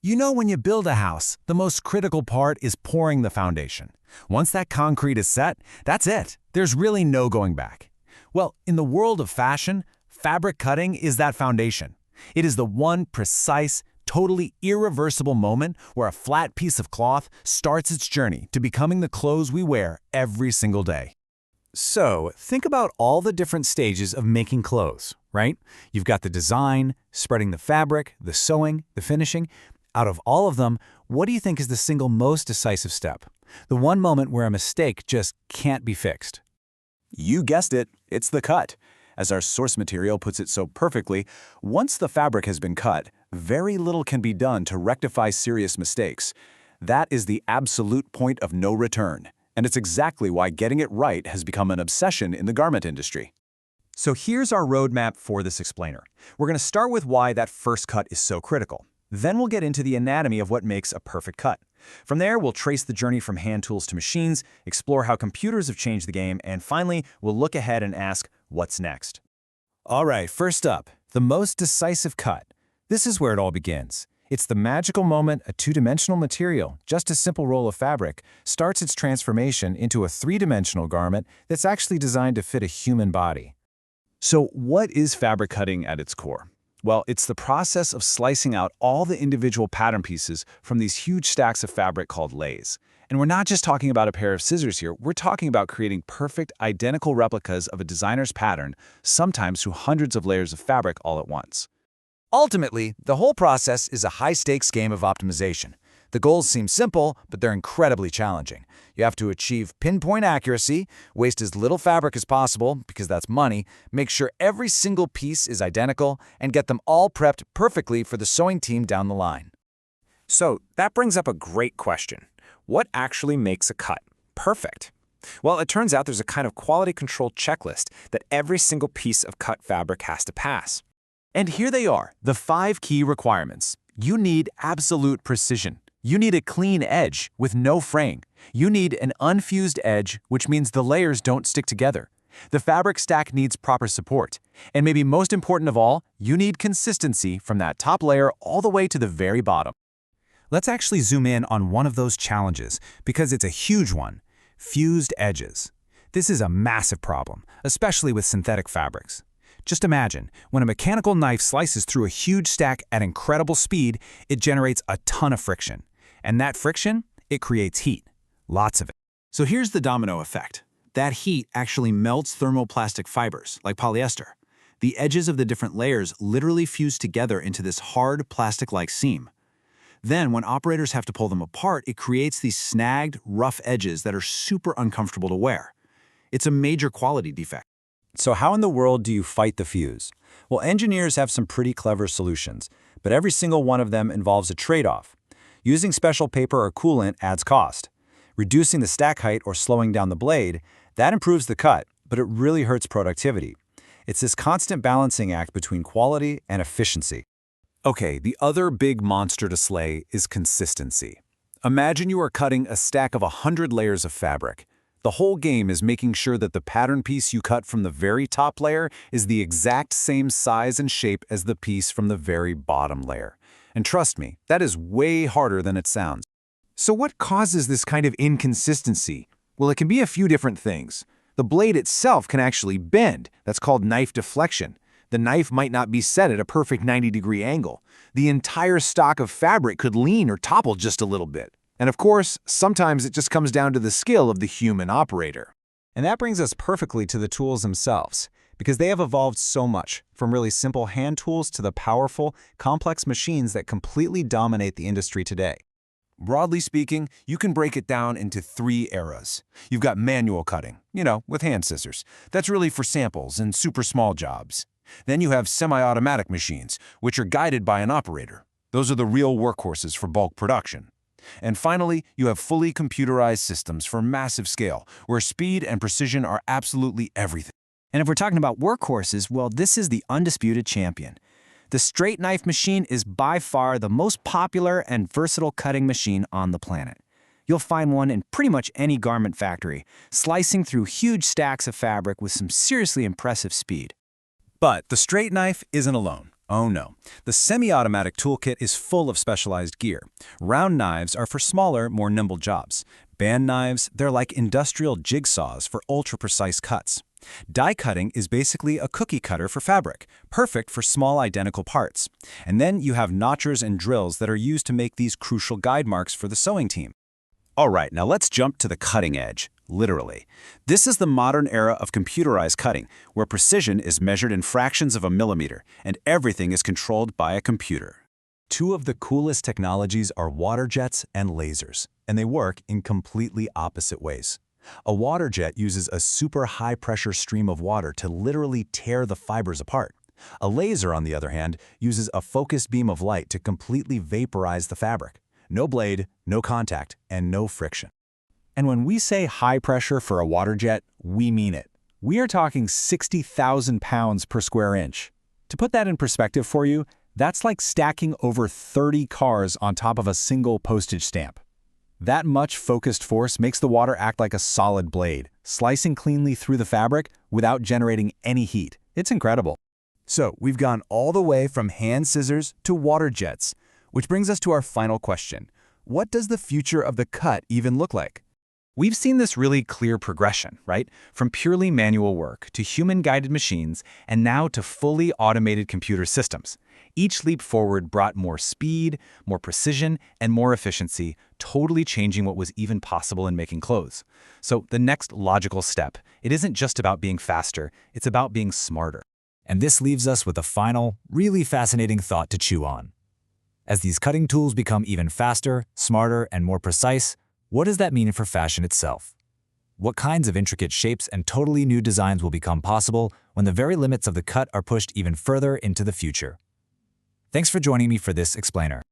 You know, when you build a house, the most critical part is pouring the foundation. Once that concrete is set, that's it. There's really no going back. Well, in the world of fashion, fabric cutting is that foundation. It is the one precise, totally irreversible moment where a flat piece of cloth starts its journey to becoming the clothes we wear every single day. So, think about all the different stages of making clothes, right? You've got the design, spreading the fabric, the sewing, the finishing. Out of all of them, what do you think is the single most decisive step? The one moment where a mistake just can't be fixed. You guessed it, it's the cut. As our source material puts it so perfectly, once the fabric has been cut, very little can be done to rectify serious mistakes. That is the absolute point of no return. And it's exactly why getting it right has become an obsession in the garment industry. So here's our roadmap for this explainer. We're going to start with why that first cut is so critical. Then we'll get into the anatomy of what makes a perfect cut. From there, we'll trace the journey from hand tools to machines, explore how computers have changed the game, and finally, we'll look ahead and ask, what's next? All right, first up, the most decisive cut. This is where it all begins. It's the magical moment a two-dimensional material, just a simple roll of fabric, starts its transformation into a three-dimensional garment that's actually designed to fit a human body. So what is fabric cutting at its core? Well, it's the process of slicing out all the individual pattern pieces from these huge stacks of fabric called layers. And we're not just talking about a pair of scissors here, we're talking about creating perfect, identical replicas of a designer's pattern, sometimes through hundreds of layers of fabric all at once. Ultimately, the whole process is a high-stakes game of optimization. The goals seem simple, but they're incredibly challenging. You have to achieve pinpoint accuracy, waste as little fabric as possible, because that's money, make sure every single piece is identical, and get them all prepped perfectly for the sewing team down the line. So that brings up a great question. What actually makes a cut perfect? Well, it turns out there's a kind of quality control checklist that every single piece of cut fabric has to pass. And here they are, the 5 key requirements. You need absolute precision. You need a clean edge with no fraying. You need an unfused edge, which means the layers don't stick together. The fabric stack needs proper support. And maybe most important of all, you need consistency from that top layer all the way to the very bottom. Let's actually zoom in on one of those challenges, because it's a huge one: fused edges. This is a massive problem, especially with synthetic fabrics. Just imagine, when a mechanical knife slices through a huge stack at incredible speed, it generates a ton of friction. And that friction, it creates heat. Lots of it. So here's the domino effect. That heat actually melts thermoplastic fibers, like polyester. The edges of the different layers literally fuse together into this hard plastic-like seam. Then, when operators have to pull them apart, it creates these snagged, rough edges that are super uncomfortable to wear. It's a major quality defect. So how in the world do you fight the fuse? Well, engineers have some pretty clever solutions, but every single one of them involves a trade-off. Using special paper or coolant adds cost. Reducing the stack height or slowing down the blade, that improves the cut, but it really hurts productivity. It's this constant balancing act between quality and efficiency. Okay, the other big monster to slay is consistency. Imagine you are cutting a stack of 100 layers of fabric. The whole game is making sure that the pattern piece you cut from the very top layer is the exact same size and shape as the piece from the very bottom layer. And trust me, that is way harder than it sounds. So what causes this kind of inconsistency? Well, it can be a few different things. The blade itself can actually bend. That's called knife deflection. The knife might not be set at a perfect 90-degree angle. The entire stock of fabric could lean or topple just a little bit. And of course, sometimes it just comes down to the skill of the human operator. And that brings us perfectly to the tools themselves, because they have evolved so much, from really simple hand tools to the powerful, complex machines that completely dominate the industry today. Broadly speaking, you can break it down into 3 eras. You've got manual cutting, with hand scissors. That's really for samples and super small jobs. Then you have semi-automatic machines, which are guided by an operator. Those are the real workhorses for bulk production. And finally, you have fully computerized systems for massive scale, where speed and precision are absolutely everything. And if we're talking about workhorses, well, this is the undisputed champion. The straight knife machine is by far the most popular and versatile cutting machine on the planet. You'll find one in pretty much any garment factory, slicing through huge stacks of fabric with some seriously impressive speed. But the straight knife isn't alone. Oh no. The semi-automatic toolkit is full of specialized gear. Round knives are for smaller, more nimble jobs. Band knives, they're like industrial jigsaws for ultra-precise cuts. Die cutting is basically a cookie cutter for fabric, perfect for small identical parts. And then you have notchers and drills that are used to make these crucial guide marks for the sewing team. All right, now let's jump to the cutting edge, literally. This is the modern era of computerized cutting, where precision is measured in fractions of a millimeter, and everything is controlled by a computer. Two of the coolest technologies are water jets and lasers, and they work in completely opposite ways. A water jet uses a super high-pressure stream of water to literally tear the fibers apart. A laser, on the other hand, uses a focused beam of light to completely vaporize the fabric. No blade, no contact, and no friction. And when we say high pressure for a water jet, we mean it. We are talking 60,000 pounds per square inch. To put that in perspective for you, that's like stacking over 30 cars on top of a single postage stamp. That much focused force makes the water act like a solid blade, slicing cleanly through the fabric without generating any heat. It's incredible. So we've gone all the way from hand scissors to water jets, which brings us to our final question. What does the future of the cut even look like? We've seen this really clear progression, right? From purely manual work to human-guided machines and now to fully automated computer systems. Each leap forward brought more speed, more precision, and more efficiency, totally changing what was even possible in making clothes. So the next logical step, it isn't just about being faster, it's about being smarter. And this leaves us with a final, really fascinating thought to chew on. As these cutting tools become even faster, smarter, and more precise, what does that mean for fashion itself? What kinds of intricate shapes and totally new designs will become possible when the very limits of the cut are pushed even further into the future? Thanks for joining me for this explainer.